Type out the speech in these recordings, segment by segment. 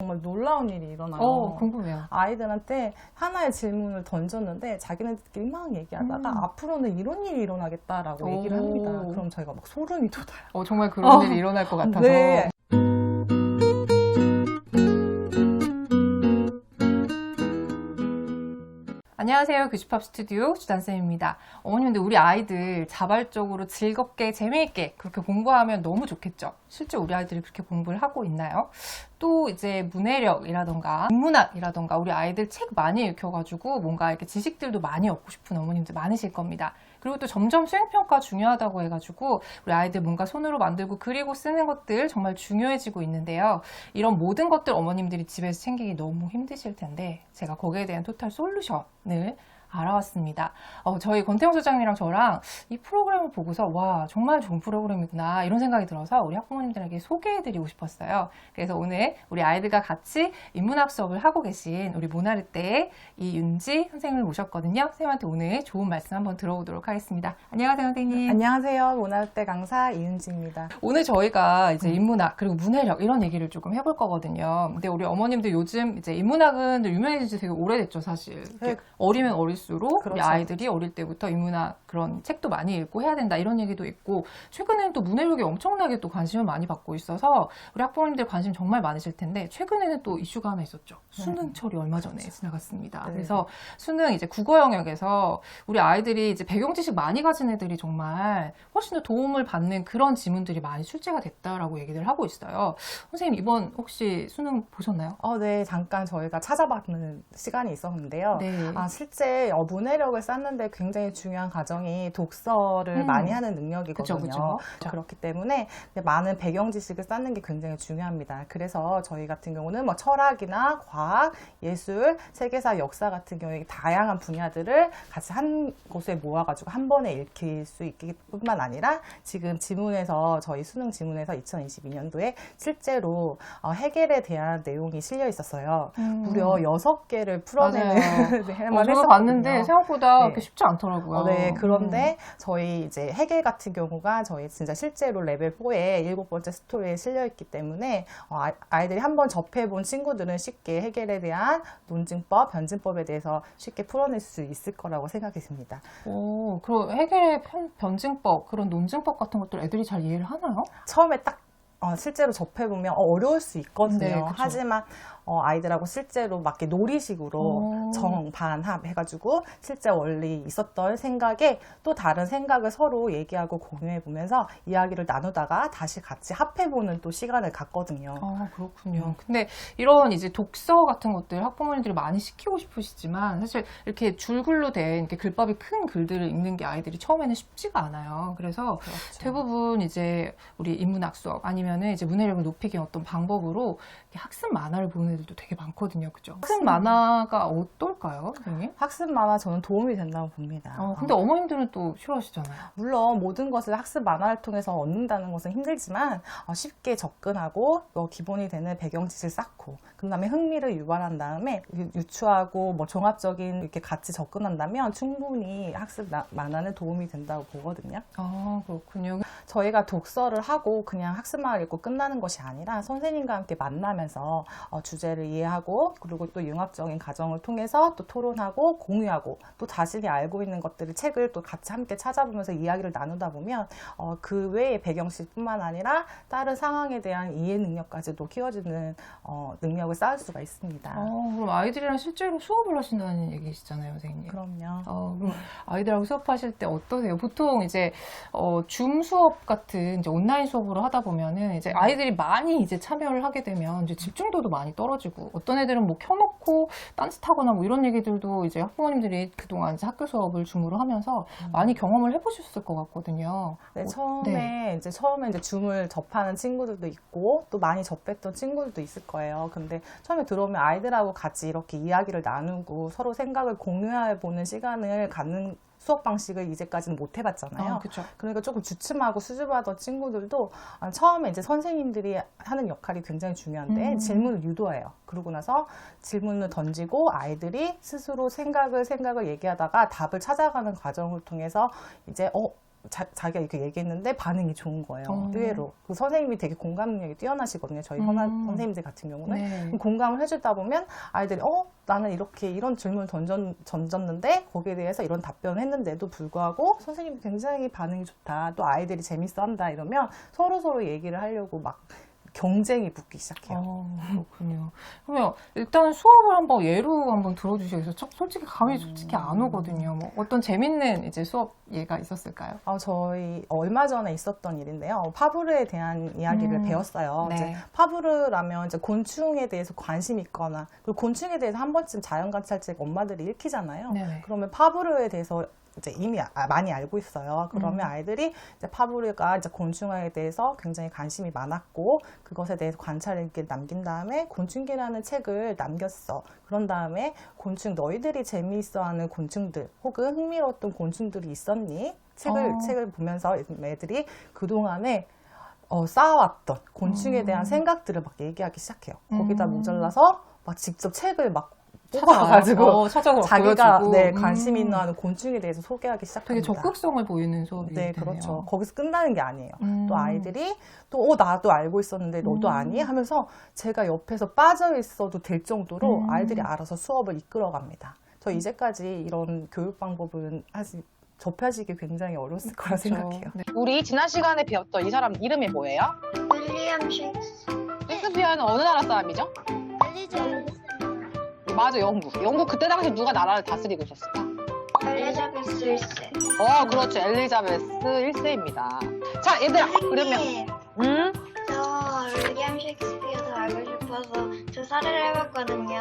정말 놀라운 일이 일어나요. 궁금해요. 아이들한테 하나의 질문을 던졌는데 자기네들끼리 막 얘기하다가 앞으로는 이런 일이 일어나겠다라고 얘기를 합니다. 그럼 저희가 막 소름이 돋아요. 정말 그런 일이 일어날 것 같아서. 네. 안녕하세요. 교집합 스튜디오 주단쌤입니다. 어머님들 우리 아이들 자발적으로 즐겁게 재미있게 그렇게 공부하면 너무 좋겠죠. 실제 우리 아이들이 그렇게 공부를 하고 있나요? 또 이제 문해력이라던가 인문학이라던가 우리 아이들 책 많이 읽혀가지고 뭔가 이렇게 지식들도 많이 얻고 싶은 어머님들 많으실 겁니다. 그리고 또 점점 수행평가 중요하다고 해가지고 우리 아이들 뭔가 손으로 만들고 그리고 쓰는 것들 정말 중요해지고 있는데요. 이런 모든 것들 어머님들이 집에서 챙기기 너무 힘드실 텐데 제가 거기에 대한 토탈 솔루션을 알아왔습니다. 저희 권태용 소장님이랑 저랑 이 프로그램을 보고서 와 정말 좋은 프로그램이구나 이런 생각이 들어서 우리 학부모님들에게 소개해드리고 싶었어요. 그래서 오늘 우리 아이들과 같이 인문학 수업을 하고 계신 우리 모나르떼의 이윤지 선생님을 모셨거든요. 선생님한테 오늘 좋은 말씀 한번 들어보도록 하겠습니다. 안녕하세요 선생님. 안녕하세요. 모나르떼 강사 이윤지입니다. 오늘 저희가 이제 인문학 그리고 문해력 이런 얘기를 조금 해볼 거거든요. 근데 우리 어머님들 요즘 이제 인문학은 유명해진 지 되게 오래됐죠 사실. 네. 어리면 어릴수록 그렇죠. 우리 아이들이 어릴 때부터 인문학 그런 책도 많이 읽고 해야 된다 이런 얘기도 있고 최근에는 또 문해력이 엄청나게 또 관심을 많이 받고 있어서 우리 학부모님들 관심 정말 많으실 텐데 최근에는 또 이슈가 하나 있었죠. 수능철이 얼마 전에 지나갔습니다. 네. 그래서 수능 이제 국어 영역에서 우리 아이들이 이제 배경 지식 많이 가진 애들이 정말 훨씬 더 도움을 받는 그런 지문들이 많이 출제가 됐다라고 얘기를 하고 있어요. 선생님 이번 혹시 수능 보셨나요? 네, 잠깐 저희가 찾아봤는 시간이 있었는데요. 네. 실제 문해력을 쌓는데 굉장히 중요한 과정이 독서를 많이 하는 능력이거든요. 그쵸. 그렇기 때문에 많은 배경 지식을 쌓는 게 굉장히 중요합니다. 그래서 저희 같은 경우는 뭐 철학이나 과학, 예술, 세계사, 역사 같은 경우에 다양한 분야들을 같이 한 곳에 모아가지고 한 번에 읽힐 수 있기 뿐만 아니라 지금 지문에서 저희 수능 지문에서 2022년도에 실제로 해겔에 대한 내용이 실려 있었어요. 무려 6개를 풀어내는 저도 봤는데 생각보다 그렇게 쉽지 않더라고요. 네, 그런데 저희 이제 해겔 같은 경우가 저희 진짜 실제로 레벨 4에 7번째 스토리에 실려 있기 때문에 아이들이 한번 접해본 친구들은 쉽게 해겔에 대한 논증법, 변증법에 대해서 쉽게 풀어낼 수 있을 거라고 생각이 듭니다. 그럼 해겔의 변증법, 그런 논증법 같은 것들 애들이 잘 이해를 하나요? 처음에 딱 실제로 접해보면 어려울 수 있거든요. 네, 하지만 아이들하고 실제로 막 이렇게 놀이식으로 정반합 해가지고 실제 원리 있었던 생각에 또 다른 생각을 서로 얘기하고 공유해보면서 이야기를 나누다가 다시 같이 합해보는 또 시간을 갖거든요. 그렇군요. 근데 이런 이제 독서 같은 것들 학부모님들이 많이 시키고 싶으시지만 사실 이렇게 줄글로 된 이렇게 글밥이 큰 글들을 읽는 게 아이들이 처음에는 쉽지가 않아요. 그래서 그렇죠. 대부분 이제 우리 인문학 수업 아니면은 이제 문해력을 높이기 어떤 방법으로 학습 만화를 보는 애들도 되게 많거든요. 그죠? 학습 만화가 어떨까요, 선생님? 학습 만화 저는 도움이 된다고 봅니다. 근데 어머님들은 또 싫어하시잖아요. 물론 모든 것을 학습 만화를 통해서 얻는다는 것은 힘들지만 쉽게 접근하고 기본이 되는 배경 지식을 쌓고 그 다음에 흥미를 유발한 다음에 유추하고 뭐 종합적인 이렇게 같이 접근한다면 충분히 학습 만화는 도움이 된다고 보거든요. 그렇군요. 저희가 독서를 하고 그냥 학습 만화를 읽고 끝나는 것이 아니라 선생님과 함께 만나면서 주제를 이해하고 그리고 또 융합적인 과정을 통해서 또 토론하고 공유하고 또 자신이 알고 있는 것들을 책을 또 같이 함께 찾아보면서 이야기를 나누다 보면 그 외의 배경식뿐만 아니라 다른 상황에 대한 이해 능력까지도 키워주는 능력을 쌓을 수가 있습니다. 그럼 아이들이랑 실제로 수업을 하신다는 얘기시잖아요, 선생님. 그럼요. 그럼 아이들하고 수업하실 때 어떠세요? 보통 이제 줌 수업 같은 이제 온라인 수업으로 하다 보면은 이제 아이들이 많이 이제 참여를 하게 되면 이제 집중도도 많이 떨어지고 어떤 애들은 뭐 켜놓고 딴짓하거나 뭐 이런 얘기들도 이제 학부모님들이 그동안 이제 학교 수업을 줌으로 하면서 많이 경험을 해보셨을 것 같거든요. 네, 처음에 이제 줌을 접하는 친구들도 있고 또 많이 접했던 친구들도 있을 거예요. 근데 처음에 들어오면 아이들하고 같이 이렇게 이야기를 나누고 서로 생각을 공유해 보는 시간을 갖는 수업 방식을 이제까지는 못 해봤잖아요. 그쵸. 그러니까 조금 주춤하고 수줍어하던 친구들도 처음에 이제 선생님들이 하는 역할이 굉장히 중요한데 질문을 유도해요. 그러고 나서 질문을 던지고 아이들이 스스로 생각을 얘기하다가 답을 찾아가는 과정을 통해서 이제 자기가 이렇게 얘기했는데 반응이 좋은 거예요. 의외로. 그 선생님이 되게 공감 능력이 뛰어나시거든요. 저희 선생님들 같은 경우는. 네. 공감을 해주다 보면 아이들이 나는 이렇게 이런 질문을 던졌는데 거기에 대해서 이런 답변을 했는데도 불구하고 선생님이 굉장히 반응이 좋다. 또 아이들이 재밌어 한다 이러면 서로 얘기를 하려고 막 경쟁이 붙기 시작해요. 그렇군요. 그러면 일단 수업을 한번 예로 한번 들어주시겠어요? 솔직히 감이 솔직히 안 오거든요. 뭐 어떤 재밌는 이제 수업 예가 있었을까요? 저희 얼마 전에 있었던 일인데요. 파브르에 대한 이야기를 배웠어요. 네. 이제 파브르라면 이제 곤충에 대해서 관심이 있거나 그리고 곤충에 대해서 한 번쯤 자연관찰책 엄마들이 읽히잖아요. 네네. 그러면 파브르에 대해서 이제 이미 많이 알고 있어요. 그러면 아이들이 이제 파브르가 이제 곤충에 대해서 굉장히 관심이 많았고 그것에 대해서 관찰일기를 남긴 다음에 곤충기라는 책을 남겼어. 그런 다음에 곤충 너희들이 재미있어하는 곤충들 혹은 흥미로웠던 곤충들이 있었니? 책을 보면서 애들이 그동안에 쌓아왔던 곤충에 대한 생각들을 막 얘기하기 시작해요. 거기다 모자라서 막 직접 책을 막 뽑아가지고 자기가 보여주고. 관심 있는 하는 곤충에 대해서 소개하기 시작합니다. 되게 적극성을 보이는 수업이 네, 되네요. 그렇죠. 거기서 끝나는 게 아니에요. 또 아이들이 또 나도 알고 있었는데 너도 아니? 하면서 제가 옆에서 빠져 있어도 될 정도로 아이들이 알아서 수업을 이끌어갑니다. 저 이제까지 이런 교육 방법은 접하시기 굉장히 어려웠을 거라 생각해요. 네. 우리 지난 시간에 배웠던 이 사람 이름이 뭐예요? 윌리엄 셰익스피어. 셰익스피어는 어느 나라 사람이죠? 엘리자베스. 맞아, 영국. 영국 그때 당시 누가 나라를 다스리고 있었을까? 엘리자베스 1세. 그렇죠. 엘리자베스 1세입니다. 자, 얘들아, 그러면 저 윌리엄 셰익스피어도 알고 싶어서 조사를 해봤거든요.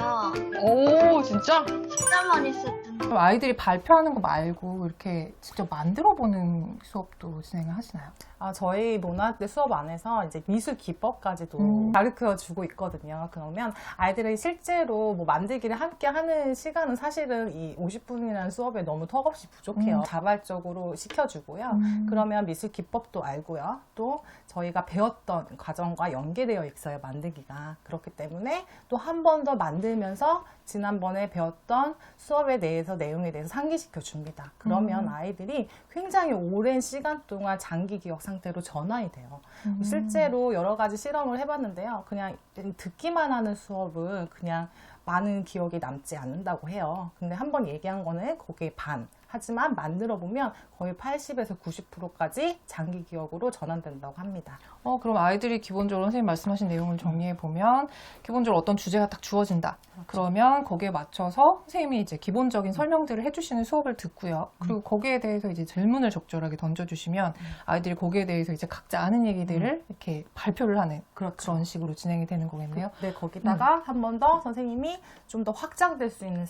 오, 진짜? 진짜만 있었던. 그럼 아이들이 발표하는 거 말고 이렇게 직접 만들어보는 수업도 진행을 하시나요? 저희 문화대 수업 안에서 이제 미술 기법까지도 가르쳐 주고 있거든요. 그러면 아이들이 실제로 뭐 만들기를 함께 하는 시간은 사실은 이 50분이라는 수업에 너무 턱없이 부족해요. 자발적으로 시켜주고요. 그러면 미술 기법도 알고요. 또 저희가 배웠던 과정과 연계되어 있어요. 만들기가. 그렇기 때문에 또 한 번 더 만들면서 지난번에 배웠던 수업에 대해서 내용에 대해서 상기시켜 줍니다. 그러면 아이들이 굉장히 오랜 시간 동안 장기 기억 상태로 전환이 돼요. 실제로 여러 가지 실험을 해봤는데요. 그냥 듣기만 하는 수업은 그냥 많은 기억이 남지 않는다고 해요. 근데 한번 얘기한 거는 거기에 반. 하지만 만들어 보면 거의 80에서 90%까지 장기 기억으로 전환된다고 합니다. 그럼 아이들이 기본적으로 선생님 말씀하신 내용을 정리해 보면 기본적으로 어떤 주제가 딱 주어진다. 그러면 거기에 맞춰서 선생님이 이제 기본적인 설명들을 해주시는 수업을 듣고요. 그리고 거기에 대해서 이제 질문을 적절하게 던져주시면 아이들이 거기에 대해서 이제 각자 아는 얘기들을 이렇게 발표를 하는 그런 식으로 진행이 되는 거겠네요. 네, 거기다가 한 번 더 선생님이 좀 더 확장될 수 있는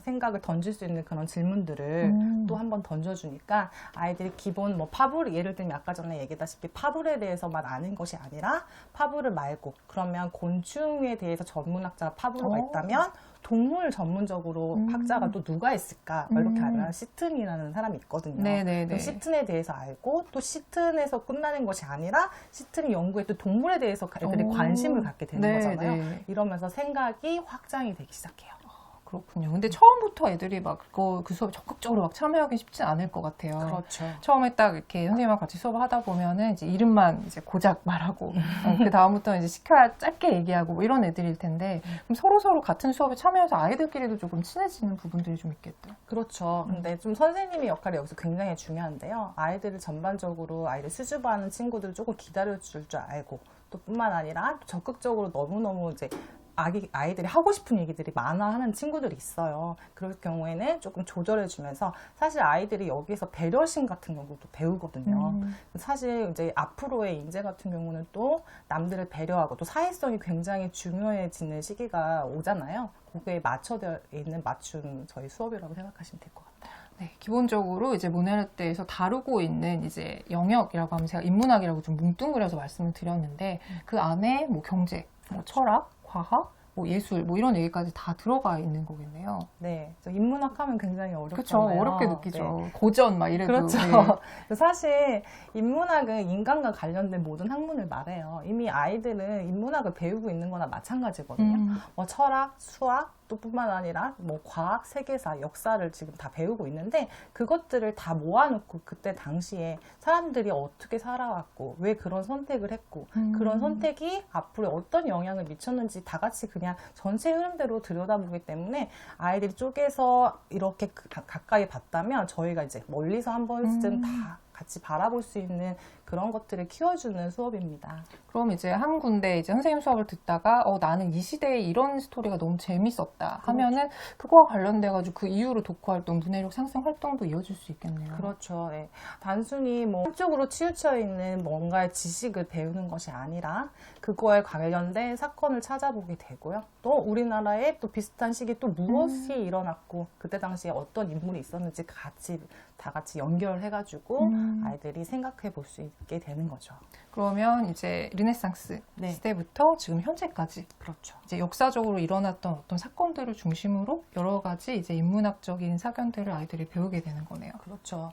생각을 던질 수 있는 그런 질문들을 또 한 번 던져주니까 아이들이 기본 뭐 파브르 예를 들면 아까 전에 얘기했다시피 파브르에 대해서만 아는 것이 아니라 파브르 말고 그러면 곤충에 대해서 전문학자가 파브르가 있다면 동물 전문적으로 학자가 또 누가 있을까 이렇게 알면 시튼이라는 사람이 있거든요. 네네네. 시튼에 대해서 알고 또 시튼에서 끝나는 것이 아니라 시튼이 연구했던 동물에 대해서 애들이 관심을 갖게 되는 거잖아요. 이러면서 생각이 확장이 되기 시작해요. 그렇군요. 근데 처음부터 애들이 막 그 수업에 적극적으로 막 참여하기 쉽진 않을 것 같아요. 그렇죠. 처음에 딱 이렇게 선생님하고 같이 수업을 하다 보면은 이제 이름만 이제 고작 말하고 그 다음부터 이제 시켜야 짧게 얘기하고 뭐 이런 애들일 텐데 그럼 서로 같은 수업에 참여해서 아이들끼리도 조금 친해지는 부분들이 좀 있겠다. 그렇죠. 근데 좀 선생님의 역할이 여기서 굉장히 중요한데요. 아이들을 전반적으로 아이들 수줍어하는 친구들을 조금 기다려줄 줄 알고 또 뿐만 아니라 적극적으로 너무너무 이제 아이들이 하고 싶은 얘기들이 많아 하는 친구들이 있어요. 그럴 경우에는 조금 조절해주면서 사실 아이들이 여기서 배려심 같은 경우도 배우거든요. 사실 이제 앞으로의 인재 같은 경우는 또 남들을 배려하고 또 사회성이 굉장히 중요해지는 시기가 오잖아요. 거기에 맞춰져 있는 맞춤 저희 수업이라고 생각하시면 될 것 같아요. 네, 기본적으로 이제 문화대에서 다루고 있는 이제 영역이라고 하면 제가 인문학이라고 좀 뭉뚱그려서 말씀을 드렸는데 그 안에 뭐 경제, 뭐 철학, 과학, 뭐 예술, 뭐 이런 얘기까지 다 들어가 있는 거겠네요. 네, 인문학 하면 굉장히 어렵잖아요. 그렇죠, 어렵게 느끼죠. 네. 고전 막 이래도. 그렇죠. 네. 사실 인문학은 인간과 관련된 모든 학문을 말해요. 이미 아이들은 인문학을 배우고 있는 거나 마찬가지거든요. 뭐 철학, 수학, 또 또 뿐만 아니라 뭐 과학, 세계사, 역사를 지금 다 배우고 있는데 그것들을 다 모아놓고 그때 당시에 사람들이 어떻게 살아왔고 왜 그런 선택을 했고 그런 선택이 앞으로 어떤 영향을 미쳤는지 다 같이 그냥 전체 흐름대로 들여다보기 때문에 아이들이 쪼개서 이렇게 가까이 봤다면 저희가 이제 멀리서 한 번쯤 다 같이 바라볼 수 있는 그런 것들을 키워주는 수업입니다. 그럼 이제 한 군데 이제 선생님 수업을 듣다가 나는 이 시대에 이런 스토리가 너무 재밌었다 하면은 그거와 관련돼가지고 그 이후로 독후 활동, 문해력 상승 활동도 이어질 수 있겠네요. 그렇죠. 예. 단순히 뭐 한쪽으로 치우쳐 있는 뭔가의 지식을 배우는 것이 아니라 그거에 관련된 사건을 찾아보게 되고요. 또 우리나라에 또 비슷한 시기에 또 무엇이 일어났고 그때 당시에 어떤 인물이 있었는지 다 같이 연결해가지고 아이들이 생각해 볼 수 있게 되는 거죠. 그러면 이제 르네상스 네. 시대부터 지금 현재까지 그렇죠. 이제 역사적으로 일어났던 어떤 사건들을 중심으로 여러 가지 이제 인문학적인 사견들을 아이들이 배우게 되는 거네요. 그렇죠.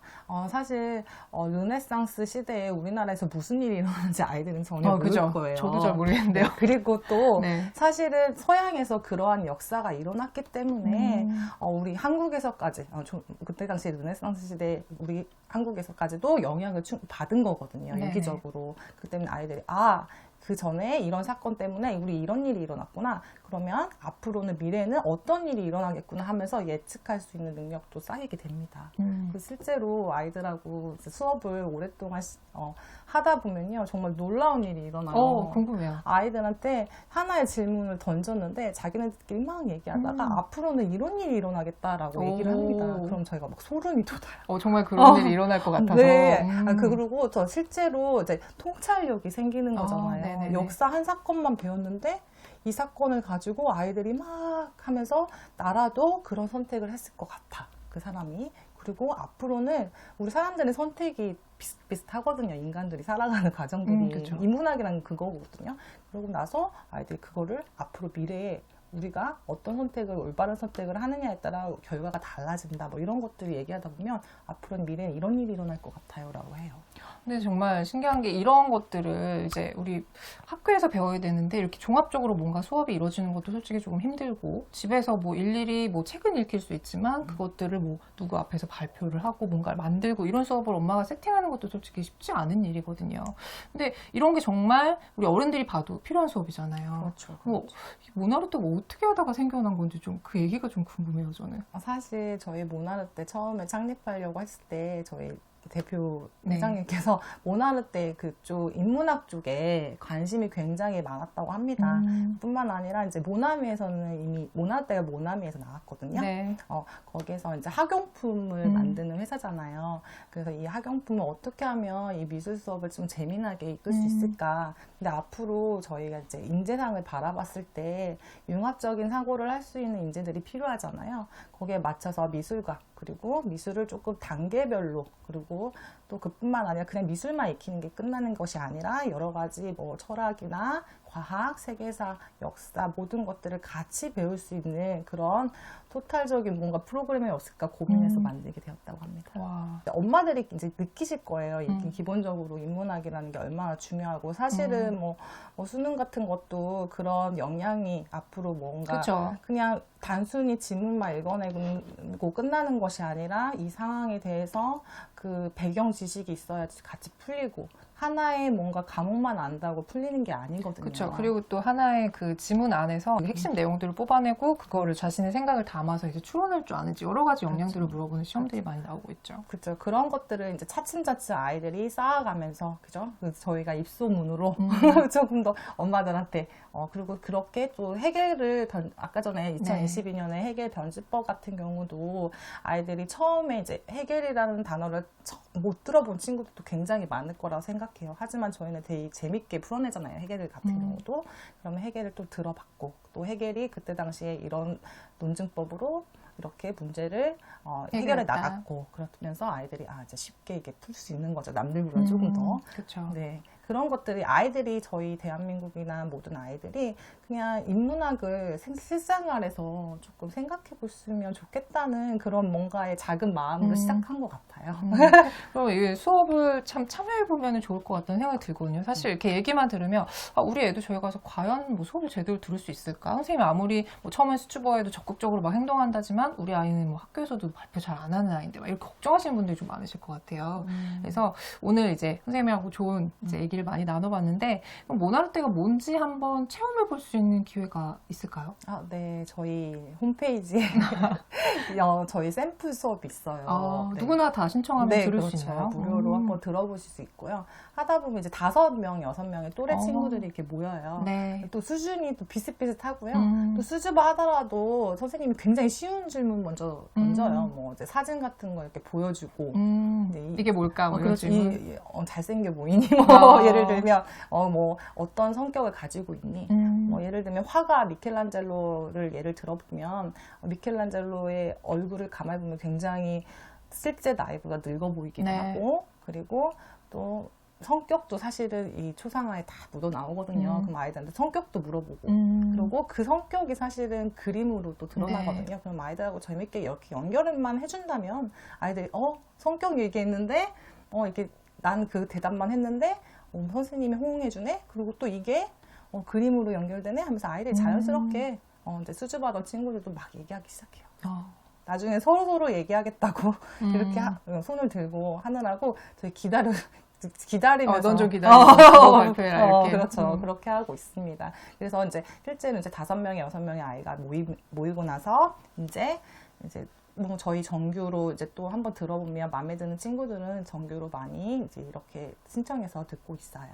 사실 르네상스 시대에 우리나라에서 무슨 일이 일어나는지 아이들은 전혀 모를 그죠? 거예요. 저도 잘 모르겠는데요. 그리고 또 네. 사실은 서양에서 그러한 역사가 일어났기 때문에 우리 한국에서까지 그때 당시 르네상스 시대 우리 한국에서까지도 영향을 받은 거거든요. 네네. 유기적으로. 그 때문에 아이들이 그 전에 이런 사건 때문에 우리 이런 일이 일어났구나. 그러면 앞으로는 미래에는 어떤 일이 일어나겠구나 하면서 예측할 수 있는 능력도 쌓이게 됩니다. 실제로 아이들하고 수업을 오랫동안 하다 보면요. 정말 놀라운 일이 일어나요. 궁금해요. 아이들한테 하나의 질문을 던졌는데 자기네들끼리 막 얘기하다가 앞으로는 이런 일이 일어나겠다라고 얘기를 합니다. 그럼 저희가 막 소름이 돋아요. 정말 그런 일이 일어날 것 같아서. 네. 그리고 저 실제로 이제 통찰력이 생기는 거잖아요. 네네네. 역사 한 사건만 배웠는데 이 사건을 가지고 아이들이 막 하면서 나라도 그런 선택을 했을 것 같아. 그 사람이. 그리고 앞으로는 우리 사람들의 선택이 비슷비슷하거든요. 인간들이 살아가는 과정들이. 그쵸. 인문학이란 그거거든요. 그러고 나서 아이들이 그거를 앞으로 미래에 우리가 어떤 선택을 올바른 선택을 하느냐에 따라 결과가 달라진다. 뭐 이런 것들을 얘기하다 보면 앞으로는 미래에 이런 일이 일어날 것 같아요라고 해요. 근데 정말 신기한 게 이런 것들을 이제 우리 학교에서 배워야 되는데 이렇게 종합적으로 뭔가 수업이 이루어지는 것도 솔직히 조금 힘들고 집에서 뭐 일일이 뭐 책은 읽힐 수 있지만 그것들을 뭐 누구 앞에서 발표를 하고 뭔가를 만들고 이런 수업을 엄마가 세팅하는 것도 솔직히 쉽지 않은 일이거든요. 근데 이런 게 정말 우리 어른들이 봐도 필요한 수업이잖아요. 그렇죠. 모나르트 뭐 어떻게 하다가 생겨난 건지 좀 그 얘기가 좀 궁금해요, 저는. 사실 저희 모나르트 처음에 창립하려고 했을 때 저희 대표 네. 회장님께서 모나르트 그쪽 인문학 쪽에 관심이 굉장히 많았다고 합니다. 뿐만 아니라 이제 모나미에서는 이미 모나르트가 모나미에서 나왔거든요. 네. 거기에서 이제 학용품을 만드는 회사잖아요. 그래서 이 학용품을 어떻게 하면 이 미술 수업을 좀 재미나게 이끌 수 있을까. 근데 앞으로 저희가 이제 인재상을 바라봤을 때 융합적인 사고를 할 수 있는 인재들이 필요하잖아요. 거기에 맞춰서 미술과 그리고 미술을 조금 단계별로 그리고 또 그뿐만 아니라 그냥 미술만 익히는 게 끝나는 것이 아니라 여러 가지 뭐 철학이나 과학, 세계사, 역사 모든 것들을 같이 배울 수 있는 그런 토탈적인 뭔가 프로그램이 없을까 고민해서 만들게 되었다고 합니다. 와. 엄마들이 이제 느끼실 거예요. 이게 기본적으로 인문학이라는 게 얼마나 중요하고 사실은 뭐 수능 같은 것도 그런 영향이 앞으로 뭔가 그쵸. 그냥 단순히 지문만 읽어내고 끝나는 것이 아니라 이 상황에 대해서 그 배경 지식이 있어야지 같이 풀리고 하나의 뭔가 과목만 안다고 풀리는 게 아니거든요. 그렇죠. 그리고 또 하나의 그 지문 안에서 핵심 내용들을 뽑아내고 그거를 자신의 생각을 담아서 이제 추론할 줄 아는지 여러 가지 역량들을 물어보는 시험들이 많이 나오고 있죠. 그렇죠. 그런 것들을 이제 차츰차츰 아이들이 쌓아가면서, 그죠? 그래서 저희가 입소문으로 조금 더 엄마들한테, 그리고 그렇게 또 해결을, 아까 전에 2022년에 해결 변주법 같은 경우도 아이들이 처음에 이제 해결이라는 단어를 못 들어본 친구들도 굉장히 많을 거라고 생각해요. 하지만 저희는 되게 재밌게 풀어내잖아요. 해결 같은 경우도. 그러면 해결을 또 들어봤고, 또 해결이 그때 당시에 이런 논증법으로 이렇게 문제를 해결해 해결했다. 나갔고 그러면서 아이들이 이제 쉽게 이게 풀 수 있는 거죠. 남들보다 조금 더. 그렇죠. 네. 그런 것들이 아이들이 저희 대한민국이나 모든 아이들이 그냥 인문학을 실생활에서 조금 생각해 보시면 좋겠다는 그런 뭔가의 작은 마음으로 시작한 것 같아요. 그럼 이 수업을 참 참여해보면 좋을 것 같다는 생각이 들거든요. 사실 이렇게 얘기만 들으면 우리 애도 저희 가서 과연 뭐 수업을 제대로 들을 수 있을까? 선생님이 아무리 뭐 처음엔 수튜버에도 적극적으로 막 행동한다지만 우리 아이는 뭐 학교에서도 발표 잘 안 하는 아이인데 막 이렇게 걱정하시는 분들이 좀 많으실 것 같아요. 그래서 오늘 이제 선생님하고 좋은 이제 얘기를 많이 나눠봤는데 그럼 모나르테가 뭔지 한번 체험해볼 수 있는 기회가 있을까요? 네. 저희 홈페이지에 저희 샘플 수업이 있어요. 네. 누구나 다 신청하면 들을 그렇죠. 수 있나요? 무료로 한번 들어보실 수 있고요. 하다 보면 이제 5명, 6명의 또래 친구들이 이렇게 모여요. 네. 또 수준이 또 비슷비슷하고요. 음. 또 수줍어 하더라도 선생님이 굉장히 쉬운 질문 먼저 던져요. 뭐 이제 사진 같은 거 이렇게 보여주고. 이제 이게 뭘까? 뭐 이런 그렇죠. 질문. 잘생겨 보이니? 뭐 아. 예를 들면 뭐 어떤 성격을 가지고 있니? 뭐 예를 들면 화가 미켈란젤로를 예를 들어보면 미켈란젤로의 얼굴을 가만히 보면 굉장히 실제 나이보다 늙어 보이기도 네. 하고 그리고 또 성격도 사실은 이 초상화에 다 묻어 나오거든요. 그럼 아이들한테 성격도 물어보고 그리고 그 성격이 사실은 그림으로 또 드러나거든요. 네. 그럼 아이들하고 재밌게 이렇게 연결만 해준다면 아이들이 성격 얘기했는데 이렇게 난 그 대답만 했는데 선생님이 호응해주네. 그리고 또 이게 그림으로 연결되네 하면서 아이들이 자연스럽게 이제 수줍어하던 친구들도 막 얘기하기 시작해요. 나중에 서로 얘기하겠다고 이렇게 손을 들고 하느라고 저희 기다리면서 넌 좀 기다려. 발표해라 이렇게. 그렇죠. 그렇게 하고 있습니다. 그래서 이제 실제로 이제 5명의 6명의 아이가 모이고 나서 이제 뭐 저희 정규로 이제 또 한번 들어보면 마음에 드는 친구들은 정규로 많이 이제 이렇게 신청해서 듣고 있어요.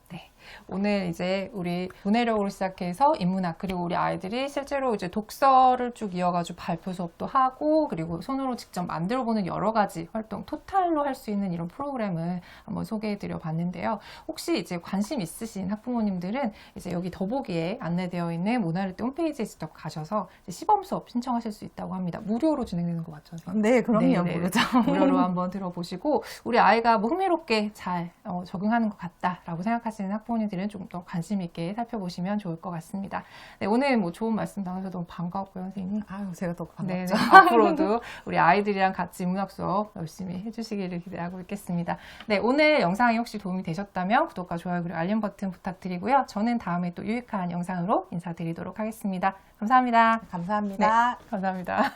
네. 오늘 이제 우리 문해력으로 시작해서 인문학 그리고 우리 아이들이 실제로 이제 독서를 쭉 이어가지고 발표 수업도 하고 그리고 손으로 직접 만들어보는 여러 가지 활동 토탈로 할 수 있는 이런 프로그램을 한번 소개해드려 봤는데요. 혹시 이제 관심 있으신 학부모님들은 이제 여기 더보기에 안내되어 있는 모나르테 홈페이지에 직접 가셔서 이제 시범 수업 신청하실 수 있다고 합니다. 무료로 진행되는 거 맞죠? 선생님? 네, 그럼요. 네, 네. 모르죠. 무료로 한번 들어보시고 우리 아이가 뭐 흥미롭게 잘 적응하는 것 같다라고 생각하시는 학부모님들은 좀 더 관심 있게 살펴보시면 좋을 것 같습니다. 네, 오늘 뭐 좋은 말씀 나눠서 너무 반가웠고요, 선생님. 아유, 제가 더 네, 반갑죠. 네. 앞으로도 우리 아이들이랑 같이 문학 수업 열심히 해주시기를 기대하고 있겠습니다. 네, 오늘 영상이 혹시 도움이 되셨다면 구독과 좋아요 그리고 알림 버튼 부탁드리고요. 저는 다음에 또 유익한 영상으로 인사드리도록 하겠습니다. 감사합니다. 감사합니다. 감사합니다.